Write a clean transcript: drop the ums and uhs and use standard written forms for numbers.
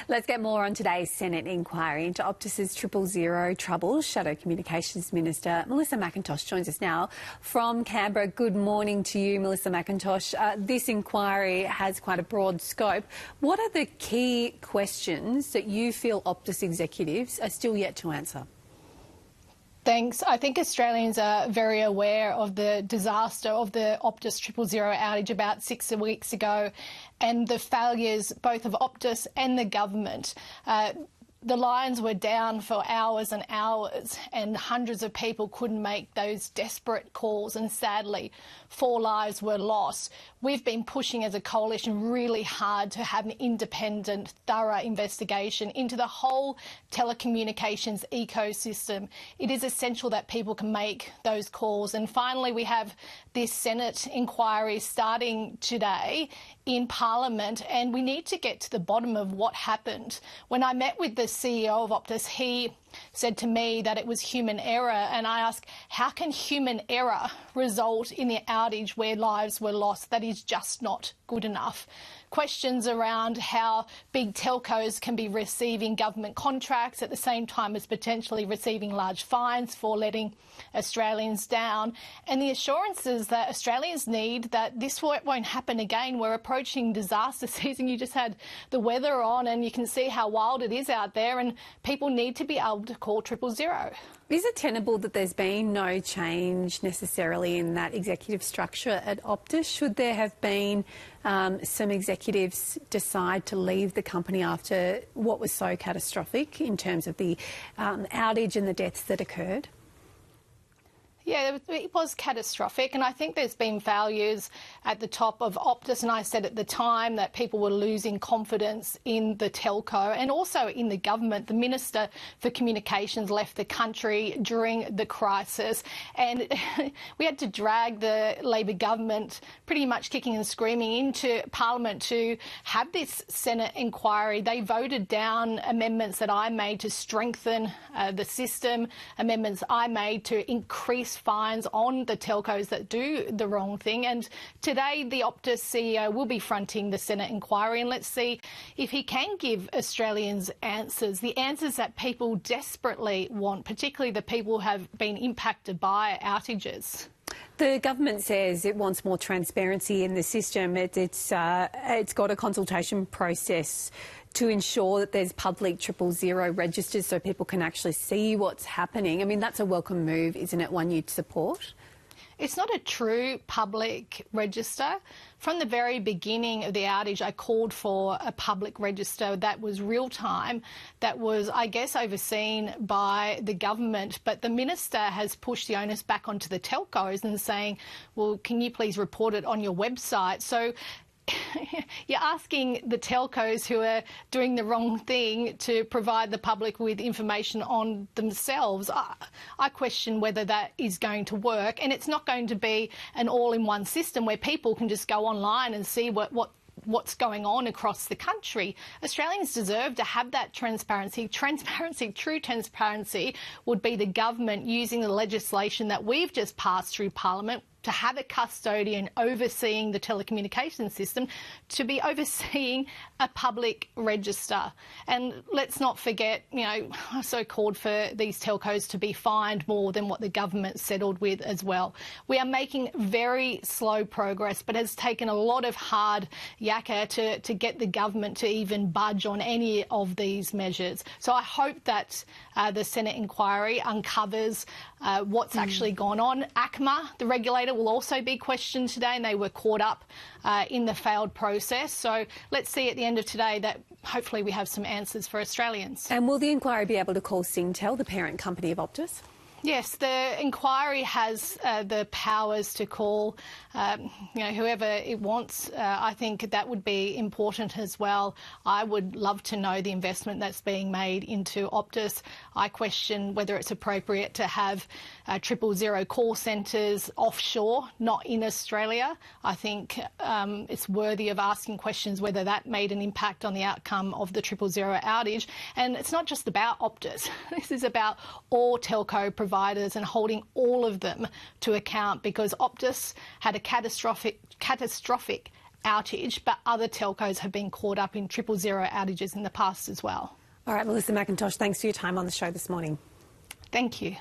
Let's get more on today's Senate inquiry into Optus's 000 troubles. Shadow Communications Minister Melissa McIntosh joins us now from Canberra. Good morning to you, Melissa McIntosh. This inquiry has quite a broad scope. What are the key questions that you feel Optus executives are still yet to answer? Thanks. I think Australians are very aware of the disaster of the Optus 000 outage about 6 weeks ago and the failures both of Optus and the government. The lines were down for hours and hours and hundreds of people couldn't make those desperate calls, and sadly 4 lives were lost. We've been pushing as a coalition really hard to have an independent, thorough investigation into the whole telecommunications ecosystem. It is essential that people can make those calls. And finally, we have this Senate inquiry starting today in Parliament, and we need to get to the bottom of what happened. When I met with the CEO of Optus, he said to me that it was human error, and I asked, how can human error result in the outage where lives were lost? That is just not good enough. Questions around how big telcos can be receiving government contracts at the same time as potentially receiving large fines for letting Australians down, and the assurances that Australians need that this won't happen again. We're approaching disaster season. You just had the weather on and you can see how wild it is out there, and people need to be able to call 000. Is it tenable that there's been no change necessarily in that executive structure at Optus? Should there have been some executives decide to leave the company after what was so catastrophic in terms of the outage and the deaths that occurred? Yeah, it was catastrophic, and I think there's been failures at the top of Optus, and I said at the time that people were losing confidence in the telco and also in the government. The Minister for Communications left the country during the crisis, and we had to drag the Labor government pretty much kicking and screaming into Parliament to have this Senate inquiry. They voted down amendments that I made to strengthen the system, amendments I made to increase fines on the telcos that do the wrong thing. And today the Optus CEO will be fronting the Senate inquiry, and let's see if he can give Australians answers, the answers that people desperately want, particularly the people who have been impacted by outages. The government says it wants more transparency in the system. It's got a consultation process to ensure that there's public 000 registers so people can actually see what's happening. I mean, that's a welcome move, isn't it? One you'd support? It's not a true public register. From the very beginning of the outage, I called for a public register that was real-time, that was, I guess, overseen by the government. But the minister has pushed the onus back onto the telcos and saying, well, can you please report it on your website? So you're asking the telcos who are doing the wrong thing to provide the public with information on themselves. I question whether that is going to work, and it's not going to be an all-in-one system where people can just go online and see what's going on across the country. Australians deserve to have that transparency. True transparency would be the government using the legislation that we've just passed through Parliament to have a custodian overseeing the telecommunications system, to be overseeing a public register. And let's not forget, I also called for these telcos to be fined more than what the government settled with as well. We are making very slow progress, but it's taken a lot of hard yakka to get the government to even budge on any of these measures. So I hope that the Senate inquiry uncovers what's actually gone on. ACMA, the regulator, will also be questioned today, and they were caught up in the failed process. So let's see at the end of today that hopefully we have some answers for Australians. And will the inquiry be able to call Singtel, the parent company of Optus? Yes, the inquiry has the powers to call whoever it wants. I think that would be important as well. I would love to know the investment that's being made into Optus. I question whether it's appropriate to have 000 call centres offshore, not in Australia. I think it's worthy of asking questions whether that made an impact on the outcome of the 000 outage. And it's not just about Optus. This is about all telco providers and holding all of them to account, because Optus had a catastrophic outage, but other telcos have been caught up in 000 outages in the past as well. All right, Melissa McIntosh, thanks for your time on the show this morning. Thank you.